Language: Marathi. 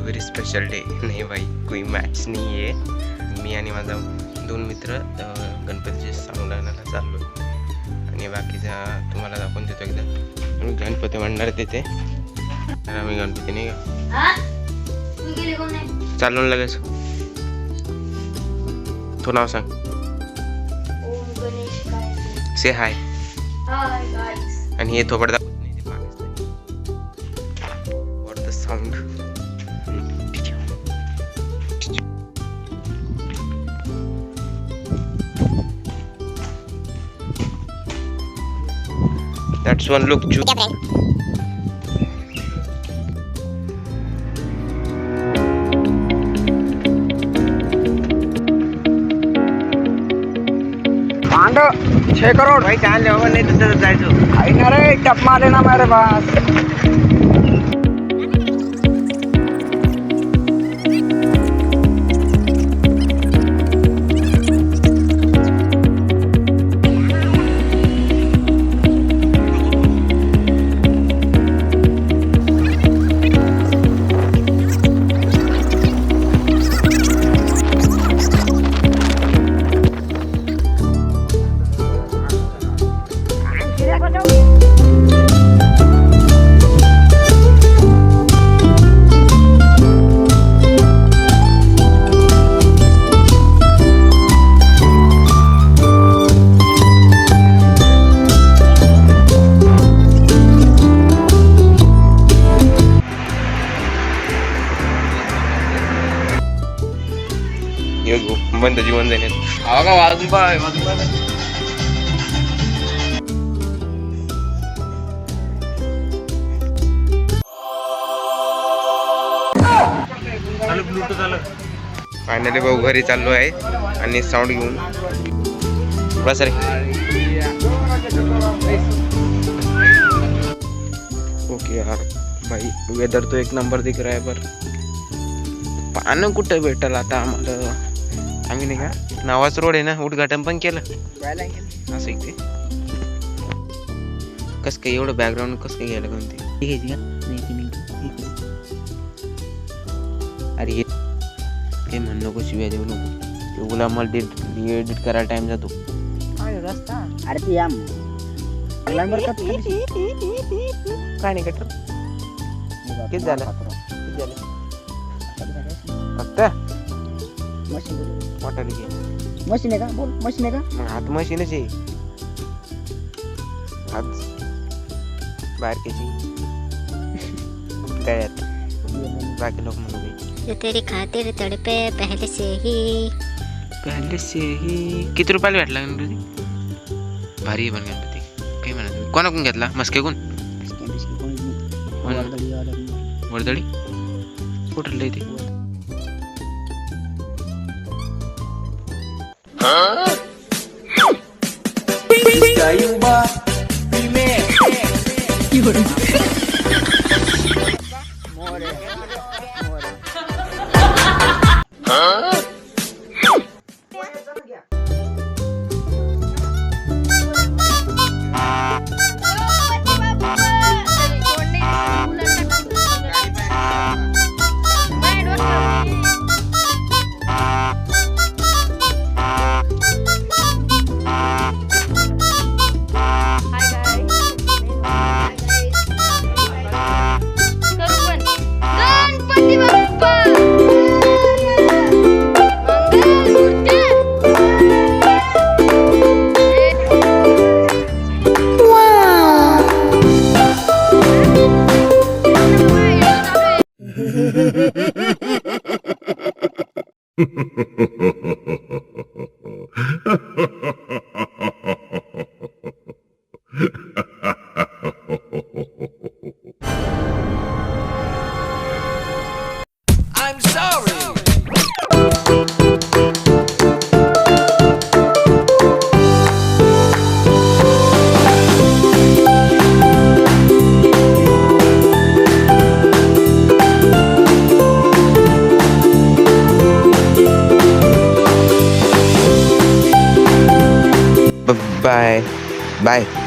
Very special day. नाही भाई, कोई मॅच नाही आहे. मी आणि माझा 2 मित्र गणपतीचे साऊंड आणायला चाललो आणि बाकीचा तुम्हाला दाखवून देतो एकदा. गणपती म्हणणार तिथे तर आम्ही गणपती नाही चाललो लगेच. तो नाव सांग. से हाय. आणि हे थोबड दाखवत नाही, ते Pakistani. What the sound. That's one look. Pandav 6 crore भाई कहाँ ले होगा, नहीं तो जायचो. आई ना रे, टप मारे ना मेरे पास. बंद जीवन जाईल. का वाजून पाय वाजून पाय. फायनली भाऊ घरी चाललो आहे आणि साऊंड घेऊन बस रे. ओके यार भाई, वेदर तो एक नंबर दिख रहा है. पर पानं कुठं भेटल आता आम्हाला. आम्ही नाही का नावाच रोड आहे ना, उद्घाटन पण केलं असं इथे. कस काय एवढं बॅकग्राऊंड कसं काय घ्यायला कोणती. अरे हे म्हण नको, शिव्या देऊ नको. तुला मला एडिट करायला टाइम जातो. अरे ते या काय नाही कटर. किती झालं फक्त वाटायला घे. मशीन आहे का? बोल, मशीन आहे का? मग हात मशीनच आहे. हात बाहेर कशी गळ्यात. बाकी लोक म्हणून तेरी खातिर तड़पे पहले से ही. किती रुपयाला भेटला गणपती? भारी पण गणपती. काही म्हणा तुम्ही कोणाकडून घेतला? मस्केकून? वर्दळी कुठं लय ते. I'm sorry. Bye.